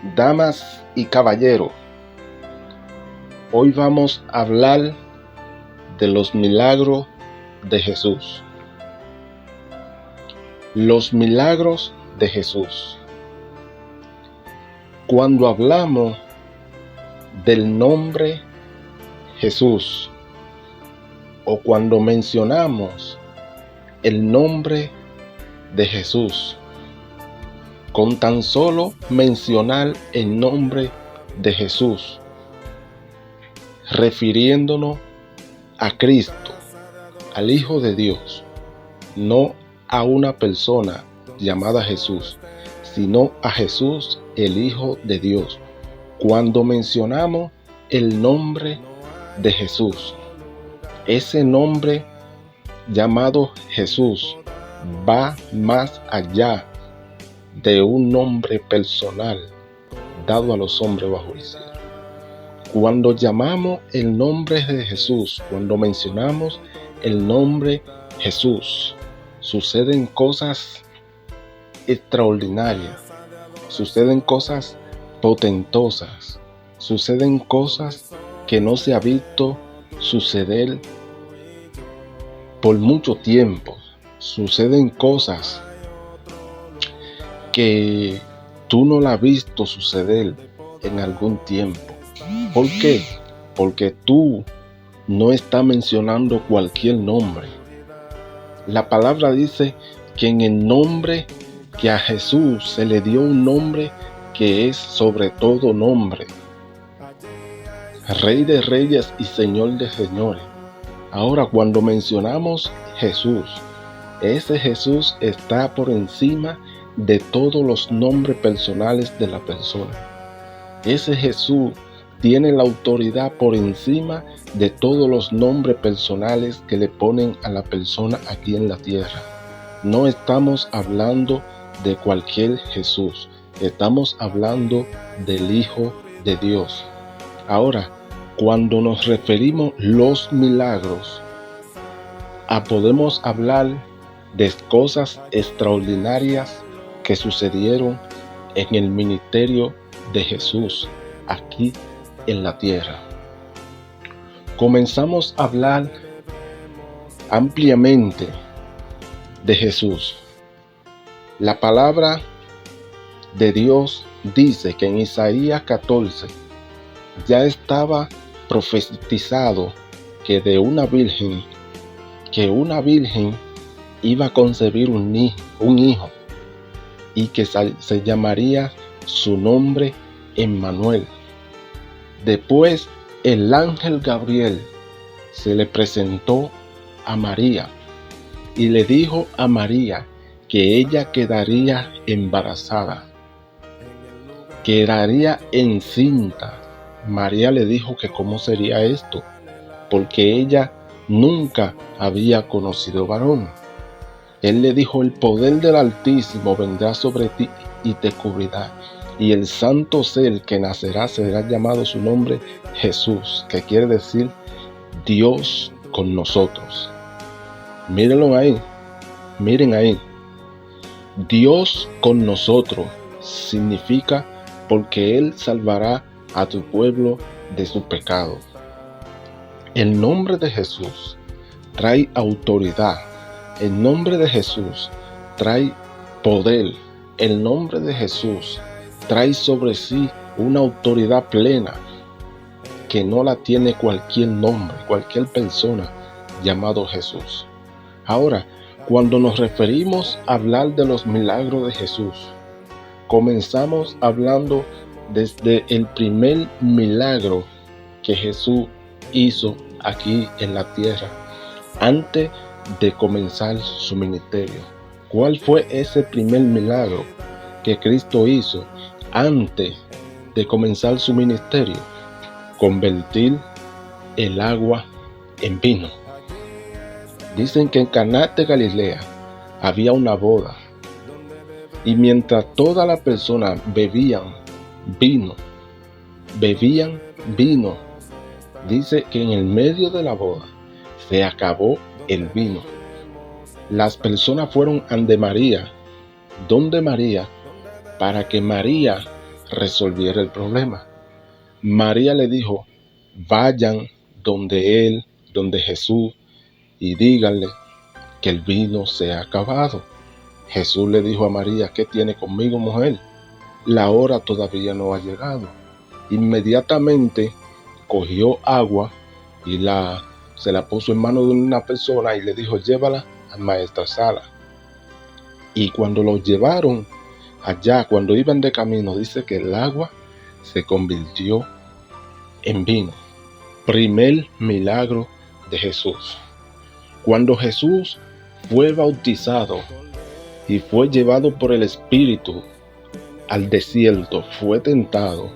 Damas y caballeros, hoy vamos a hablar de los milagros de Jesús. Los milagros de Jesús. Cuando hablamos del nombre Jesús o cuando mencionamos el nombre de Jesús, con tan solo mencionar el nombre de Jesús, refiriéndonos a Cristo, al Hijo de Dios, no a una persona llamada Jesús, sino a Jesús, el Hijo de Dios. Cuando mencionamos el nombre de Jesús, ese nombre llamado Jesús va más allá de un nombre personal dado a los hombres bajo el cielo. Cuando llamamos el nombre de Jesús, cuando mencionamos el nombre Jesús, suceden cosas extraordinarias, suceden cosas potentosas, suceden cosas que no se ha visto suceder por mucho tiempo, suceden cosas que tú no la has visto suceder en algún tiempo. ¿Por qué? Porque tú no estás mencionando cualquier nombre. La palabra dice que en el nombre que a Jesús se le dio un nombre que es sobre todo nombre. Rey de reyes y Señor de señores. Ahora, cuando mencionamos Jesús, ese Jesús está por encima de todos los nombres personales de la persona. Ese Jesús tiene la autoridad por encima de todos los nombres personales que le ponen a la persona aquí en la tierra. No estamos hablando de cualquier Jesús, estamos hablando del Hijo de Dios. Ahora, cuando nos referimos los milagros, podemos hablar de cosas extraordinarias que sucedieron en el ministerio de Jesús aquí en la tierra. Comenzamos a hablar ampliamente de Jesús. La palabra de Dios dice que en Isaías 14 ya estaba profetizado que una virgen iba a concebir un hijo y que se llamaría su nombre Emmanuel. Después el ángel Gabriel se le presentó a María y le dijo a María que ella quedaría embarazada, quedaría encinta. María le dijo que cómo sería esto, porque ella nunca había conocido varón. Él le dijo: el poder del Altísimo vendrá sobre ti y te cubrirá, y el santo ser que nacerá será llamado su nombre Jesús, que quiere decir Dios con nosotros. Mírenlo ahí, miren ahí. Dios con nosotros significa porque Él salvará a tu pueblo de su pecado. El nombre de Jesús trae autoridad. El nombre de Jesús trae poder. El nombre de Jesús trae sobre sí una autoridad plena que no la tiene cualquier nombre, cualquier persona llamado Jesús. Ahora, cuando nos referimos a hablar de los milagros de Jesús, comenzamos hablando desde el primer milagro que Jesús hizo aquí en la tierra, antes de comenzar su ministerio. ¿Cuál fue ese primer milagro que Cristo hizo antes de comenzar su ministerio? Convertir el agua en vino. Dicen que en Caná de Galilea había una boda, y mientras todas las personas bebían vino, dice que en el medio de la boda se acabó el vino. Las personas fueron ante María, donde María, para que María resolviera el problema. María le dijo, vayan donde Jesús, y díganle que el vino se ha acabado. Jesús le dijo a María, ¿qué tiene conmigo, mujer? La hora todavía no ha llegado. Inmediatamente cogió agua y se la puso en manos de una persona y le dijo, llévala a maestresala. Y cuando lo llevaron allá, cuando iban de camino, dice que el agua se convirtió en vino. Primer milagro de Jesús. Cuando Jesús fue bautizado y fue llevado por el Espíritu al desierto, fue tentado,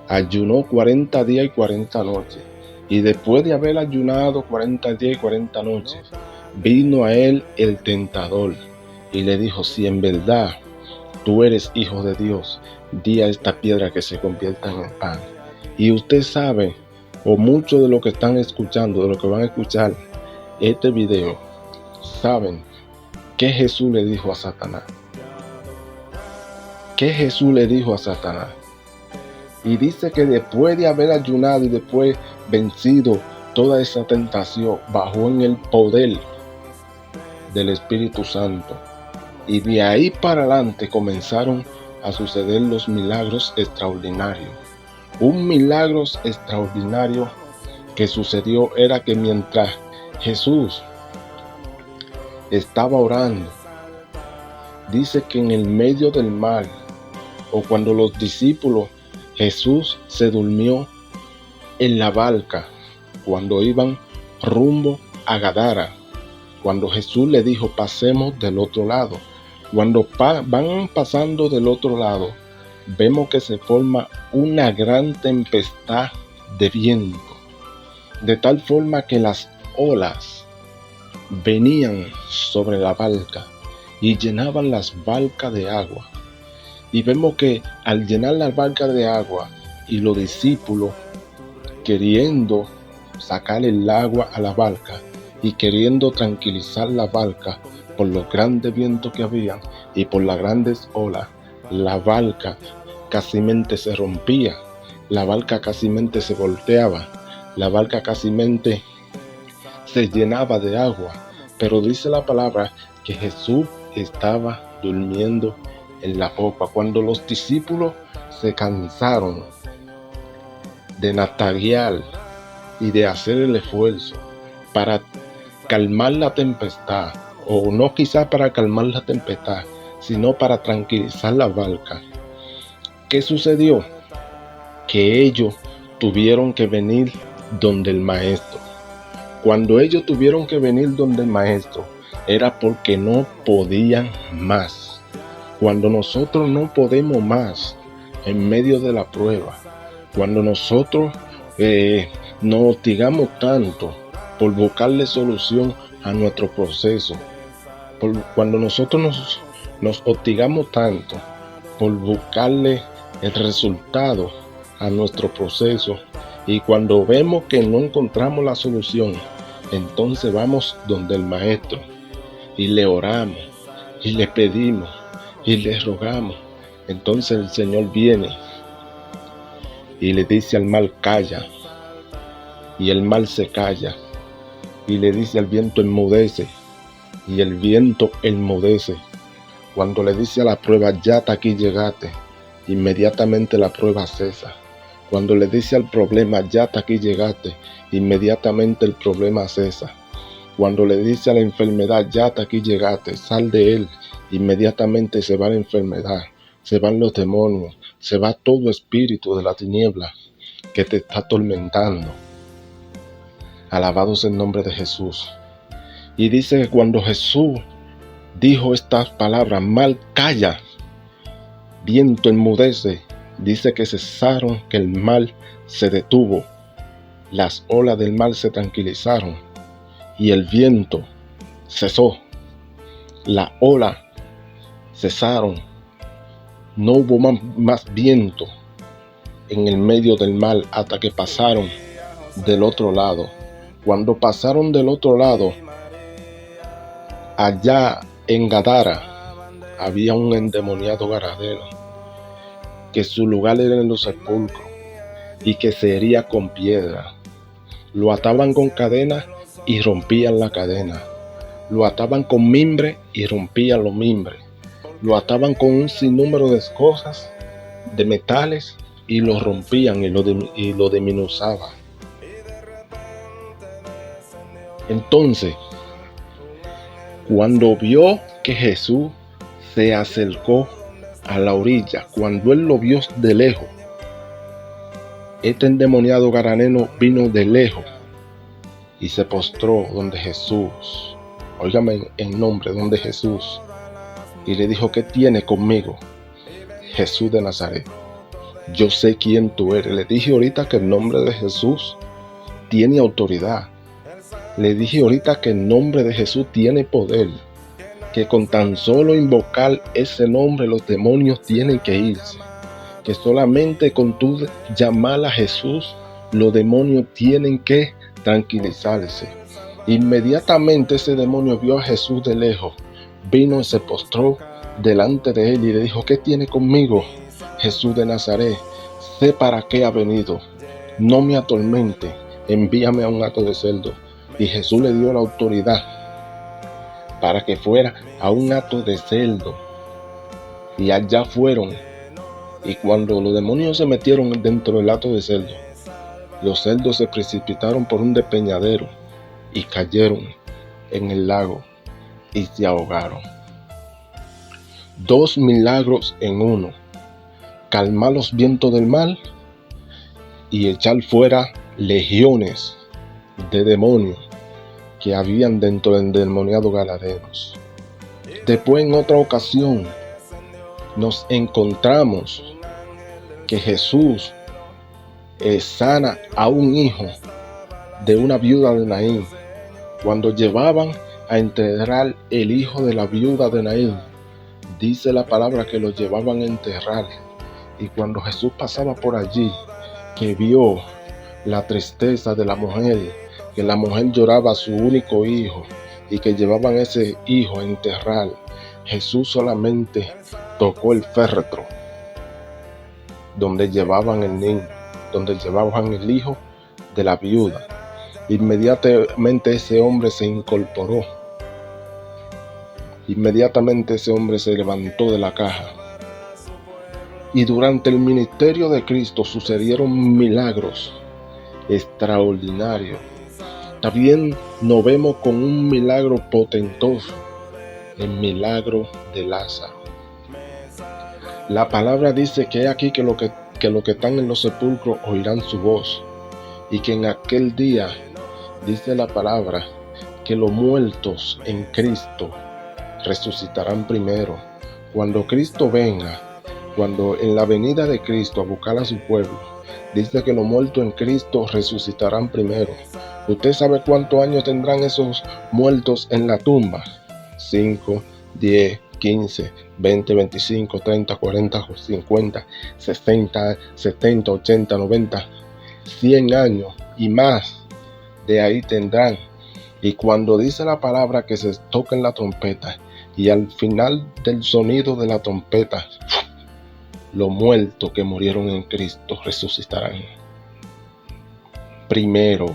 ayunó 40 días y 40 noches. Y después de haber ayunado 40 días y 40 noches, vino a él el tentador y le dijo, si en verdad tú eres hijo de Dios, di a esta piedra que se convierta en pan. Y usted sabe, o muchos de los que están escuchando, de los que van a escuchar este video, saben qué Jesús le dijo a Satanás. ¿Qué Jesús le dijo a Satanás? Y dice que después de haber ayunado y después vencido toda esa tentación, bajó en el poder del Espíritu Santo. Y de ahí para adelante comenzaron a suceder los milagros extraordinarios. Un milagro extraordinario que sucedió era que mientras Jesús estaba orando, dice que en el medio del mar, o cuando los discípulos, Jesús se durmió en la barca cuando iban rumbo a Gadara. Cuando Jesús le dijo, pasemos del otro lado. Cuando van pasando del otro lado, vemos que se forma una gran tempestad de viento, de tal forma que las olas venían sobre la barca y llenaban las barcas de agua. Y vemos que al llenar las barcas de agua y los discípulos queriendo sacar el agua a la barca y queriendo tranquilizar la barca por los grandes vientos que había y por las grandes olas, la barca casimente se rompía, la barca casimente se volteaba, la barca casimente se llenaba de agua. Pero dice la palabra que Jesús estaba durmiendo en la popa. Cuando los discípulos se cansaron de nataguear y de hacer el esfuerzo para calmar la tempestad, o no quizás para calmar la tempestad, sino para tranquilizar la barca, ¿qué sucedió? Que ellos tuvieron que venir donde el maestro. Cuando ellos tuvieron que venir donde el maestro, era porque no podían más. Cuando nosotros no podemos más en medio de la prueba, cuando nosotros nos hostigamos tanto por buscarle solución a nuestro proceso, cuando nosotros nos hostigamos tanto por buscarle el resultado a nuestro proceso, y cuando vemos que no encontramos la solución, entonces vamos donde el maestro y le oramos y le pedimos y le rogamos. Entonces el Señor viene y le dice al mar, calla, y el mar se calla, y le dice al viento, enmudece, y el viento enmudece. Cuando le dice a la prueba, ya hasta aquí llegaste, inmediatamente la prueba cesa. Cuando le dice al problema, ya hasta aquí llegaste, inmediatamente el problema cesa. Cuando le dice a la enfermedad, ya hasta aquí llegaste, sal de él, inmediatamente se va la enfermedad, se van los demonios, se va todo espíritu de la tiniebla que te está atormentando. Alabado sea el nombre de Jesús. Y dice que cuando Jesús dijo estas palabras, mal calla, viento enmudece, dice que cesaron, que el mar se detuvo, las olas del mar se tranquilizaron y el viento cesó, la ola cesaron, no hubo más viento en el medio del mar hasta que pasaron del otro lado. Cuando pasaron del otro lado, allá en Gadara había un endemoniado garadeno. que su lugar era en los sepulcros y que se hería con piedra. Lo ataban con cadenas y rompían la cadena. Lo ataban con mimbre y rompían los mimbres. Lo ataban con un sinnúmero de cosas, de metales, y lo rompían y lo desmenuzaban. Entonces, cuando vio que Jesús se acercó a la orilla, cuando él lo vio de lejos, este endemoniado gadareno vino de lejos y se postró donde Jesús, óigame en nombre, donde Jesús, y le dijo: ¿qué tiene conmigo, Jesús de Nazaret? Yo sé quién tú eres. Le dije ahorita que el nombre de Jesús tiene autoridad. Le dije ahorita que el nombre de Jesús tiene poder, que con tan solo invocar ese nombre los demonios tienen que irse, que solamente con tu llamar a Jesús los demonios tienen que tranquilizarse. Inmediatamente ese demonio vio a Jesús de lejos, vino y se postró delante de él y le dijo: ¿qué tiene conmigo, Jesús de Nazaret? Sé para qué ha venido, no me atormente, envíame a un hato de cerdo. Y Jesús le dio la autoridad para que fuera a un hato de cerdo. Y allá fueron. Y cuando los demonios se metieron dentro del hato de cerdo, los cerdos se precipitaron por un despeñadero y cayeron en el lago y se ahogaron. 2 milagros en uno: calmar los vientos del mar y echar fuera legiones de demonios que habían dentro del endemoniado gadarenos. Después, en otra ocasión, nos encontramos que Jesús sana a un hijo de una viuda de Naín. Cuando llevaban a enterrar el hijo de la viuda de Naín, dice la palabra que lo llevaban a enterrar. Y cuando Jesús pasaba por allí, que vio la tristeza de la mujer, que la mujer lloraba a su único hijo y que llevaban ese hijo a enterrar, Jesús solamente tocó el féretro donde llevaban el niño, donde llevaban el hijo de la viuda. Inmediatamente ese hombre se incorporó. Inmediatamente ese hombre se levantó de la caja. Y durante el ministerio de Cristo sucedieron milagros extraordinarios. También nos vemos con un milagro potentoso, el milagro de Lázaro. La palabra dice que aquí que los que están en los sepulcros oirán su voz, y que en aquel día, dice la palabra, que los muertos en Cristo resucitarán primero. Cuando Cristo venga, cuando en la venida de Cristo a buscar a su pueblo, dice que los muertos en Cristo resucitarán primero. ¿Usted sabe cuántos años tendrán esos muertos en la tumba? 5, 10, 15, 20, 25, 30, 40, 50, 60, 70, 80, 90, 100 años y más de ahí tendrán. Y cuando dice la palabra que se toquen la trompeta, y al final del sonido de la trompeta, los muertos que murieron en Cristo resucitarán primero.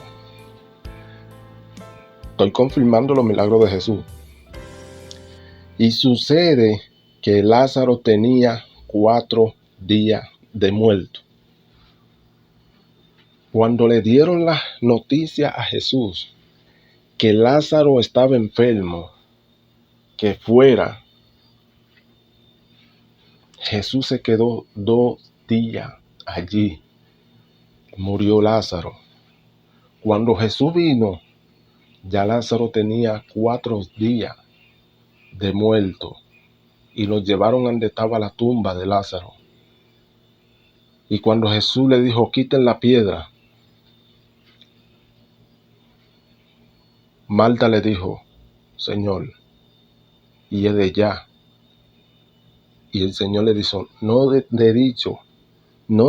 Estoy confirmando los milagros de Jesús. Y sucede que Lázaro tenía 4 días de muerto. Cuando le dieron la noticia a Jesús que Lázaro estaba enfermo, que fuera, Jesús se quedó 2 días allí. Murió Lázaro. Cuando Jesús vino, ya Lázaro tenía 4 días de muerto y lo llevaron donde estaba la tumba de Lázaro. Y cuando Jesús le dijo: quiten la piedra, Marta le dijo: Señor, y es de ya. Y el Señor le dijo: no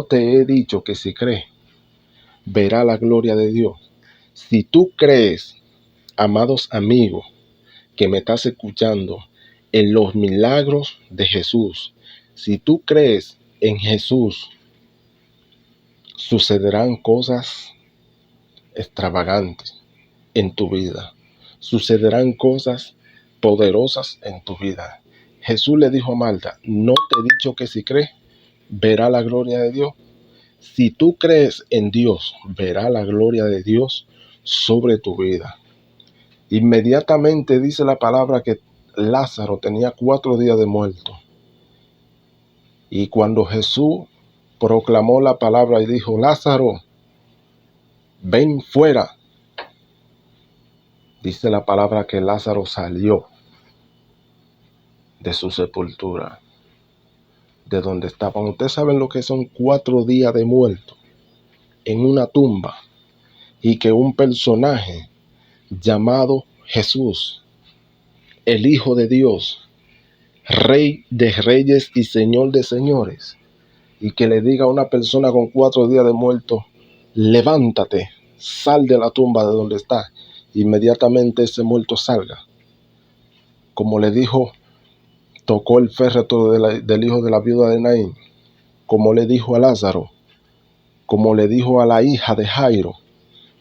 te he dicho que si crees, verá la gloria de Dios. Si tú crees, amados amigos, que me estás escuchando, en los milagros de Jesús, si tú crees en Jesús sucederán cosas extravagantes en tu vida. Sucederán cosas poderosas en tu vida. Jesús le dijo a Marta, ¿no te he dicho que si crees, verá la gloria de Dios? Si tú crees en Dios, verá la gloria de Dios sobre tu vida. Inmediatamente dice la palabra que Lázaro tenía 4 días de muerto. Y cuando Jesús proclamó la palabra y dijo, Lázaro, ven fuera, dice la palabra que Lázaro salió de su sepultura, de donde estaban. Ustedes saben lo que son 4 días de muerto en una tumba, y que un personaje llamado Jesús, el Hijo de Dios, Rey de reyes y Señor de señores, y que le diga a una persona con 4 días de muerto, levántate, sal de la tumba de donde está, inmediatamente ese muerto salga. Como le dijo, tocó el féretro del hijo de la viuda de Naín, como le dijo a Lázaro, como le dijo a la hija de Jairo,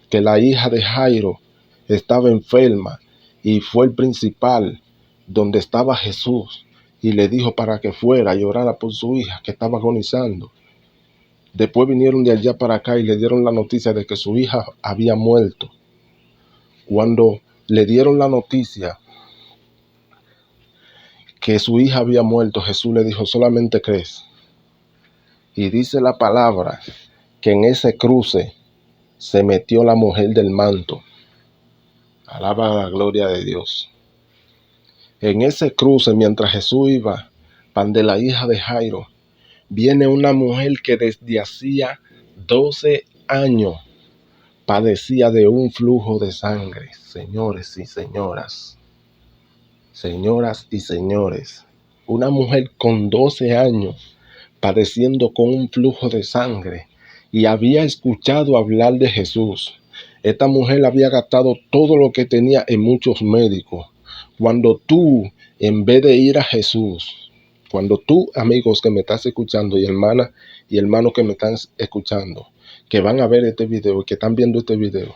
que la hija de Jairo estaba enferma y fue el principal donde estaba Jesús y le dijo para que fuera y orara por su hija que estaba agonizando. Después vinieron de allá para acá y le dieron la noticia de que su hija había muerto. Cuando le dieron la noticia que su hija había muerto, Jesús le dijo, solamente crees. Y dice la palabra que en ese cruce se metió la mujer del manto. Alaba la gloria de Dios. En ese cruce, mientras Jesús iba pan de la hija de Jairo, viene una mujer que desde hacía 12 años padecía de un flujo de sangre. Señores y señoras, señoras y señores, una mujer con 12 años padeciendo con un flujo de sangre y había escuchado hablar de Jesús. Esta mujer había gastado todo lo que tenía en muchos médicos. Cuando tú, en vez de ir a Jesús, cuando tú, amigos que me estás escuchando y hermanas y hermanos que me están escuchando, que van a ver este video y que están viendo este video,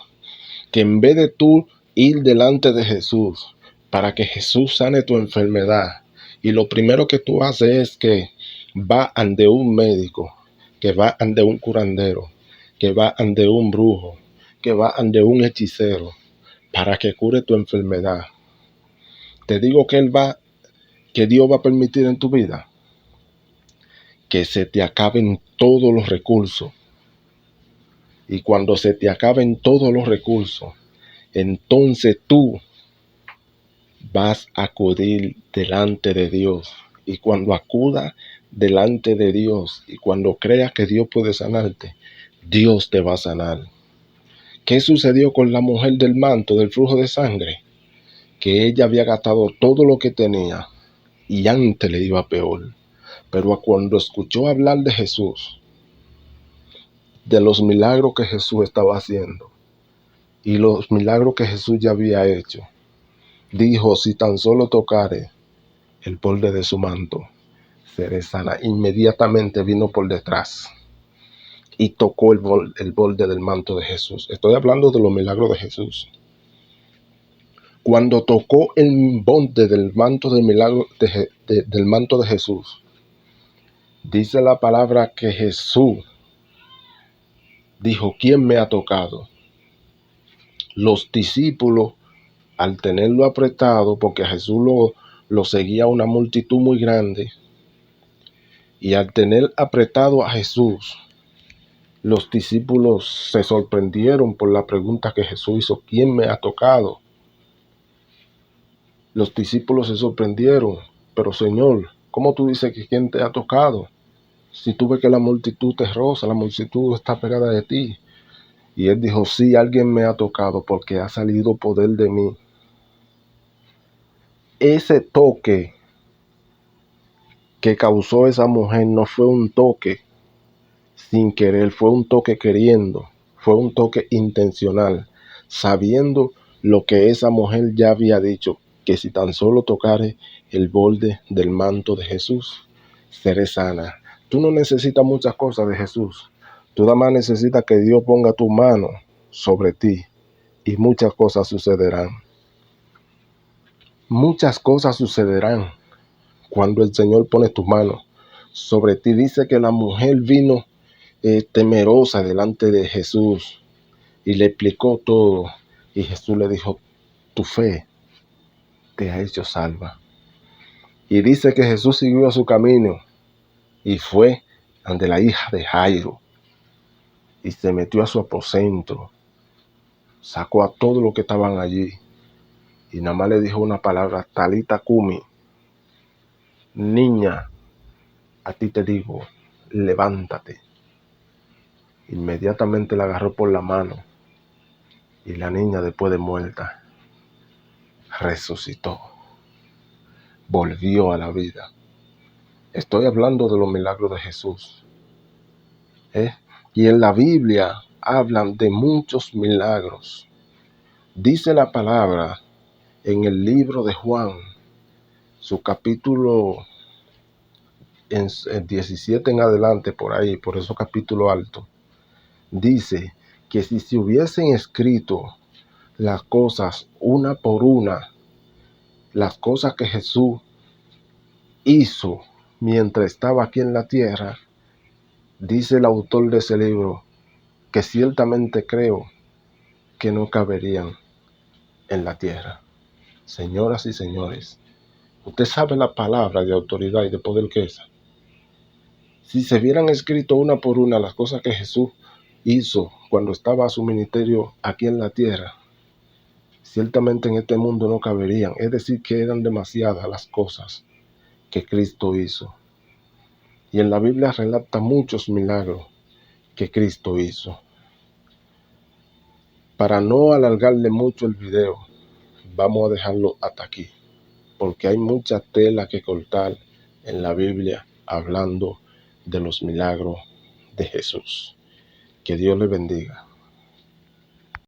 que en vez de tú ir delante de Jesús para que Jesús sane tu enfermedad, y lo primero que tú haces es que va ante un médico, que va ante un curandero, que va ante un brujo, que va ante un hechicero para que cure tu enfermedad. Te digo que Dios va a permitir en tu vida que se te acaben todos los recursos. Y cuando se te acaben todos los recursos, entonces tú vas a acudir delante de Dios. Y cuando acudas delante de Dios y cuando creas que Dios puede sanarte, Dios te va a sanar. ¿Qué sucedió con la mujer del manto, del flujo de sangre? Que ella había gastado todo lo que tenía y antes le iba peor. Pero cuando escuchó hablar de Jesús, de los milagros que Jesús estaba haciendo y los milagros que Jesús ya había hecho, dijo, si tan solo tocare el borde de su manto, seré sana. Inmediatamente vino por detrás y tocó el borde del manto de Jesús. Estoy hablando de los milagros de Jesús. Cuando tocó el borde del manto del milagro del manto de Jesús, dice la palabra que Jesús dijo, ¿quién me ha tocado? Los discípulos, al tenerlo apretado, porque a Jesús lo seguía una multitud muy grande, y al tener apretado a Jesús, los discípulos se sorprendieron por la pregunta que Jesús hizo, ¿quién me ha tocado? Los discípulos se sorprendieron, pero Señor, ¿cómo tú dices que quién te ha tocado? Si tú ves que la multitud te roza, la multitud está pegada de ti. Y él dijo, sí, alguien me ha tocado porque ha salido poder de mí. Ese toque que causó esa mujer no fue un toque sin querer, fue un toque queriendo, fue un toque intencional, sabiendo lo que esa mujer ya había dicho, que si tan solo tocare el borde del manto de Jesús, seré sana. Tú no necesitas muchas cosas de Jesús. Tú nada más necesitas que Dios ponga tu mano sobre ti y muchas cosas sucederán. Muchas cosas sucederán cuando el Señor pone tu mano sobre ti. Dice que la mujer vino temerosa delante de Jesús y le explicó todo. Y Jesús le dijo, tu fe te ha hecho salva. Y dice que Jesús siguió a su camino y fue ante la hija de Jairo y se metió a su aposento, sacó a todos los que estaban allí y nada más le dijo una palabra, Talita Cumi, niña, a ti te digo, levántate. Inmediatamente la agarró por la mano y la niña, después de muerta, resucitó, volvió a la vida. Estoy hablando de los milagros de Jesús. Y en la Biblia hablan de muchos milagros. Dice la palabra en el libro de Juan, su capítulo en 17 en adelante, por ahí, por esos capítulos altos, dice que si se hubiesen escrito las cosas una por una, las cosas que Jesús hizo mientras estaba aquí en la tierra, dice el autor de ese libro, que ciertamente creo que no caberían en la tierra. Señoras y señores, usted sabe la palabra de autoridad y de poder que es. Si se hubieran escrito una por una las cosas que Jesús hizo cuando estaba a su ministerio aquí en la tierra, ciertamente en este mundo no caberían. Es decir, que eran demasiadas las cosas que Cristo hizo. Y en la Biblia relata muchos milagros que Cristo hizo. Para no alargarle mucho el video, vamos a dejarlo hasta aquí, porque hay mucha tela que cortar en la Biblia hablando de los milagros de Jesús. Que Dios le bendiga.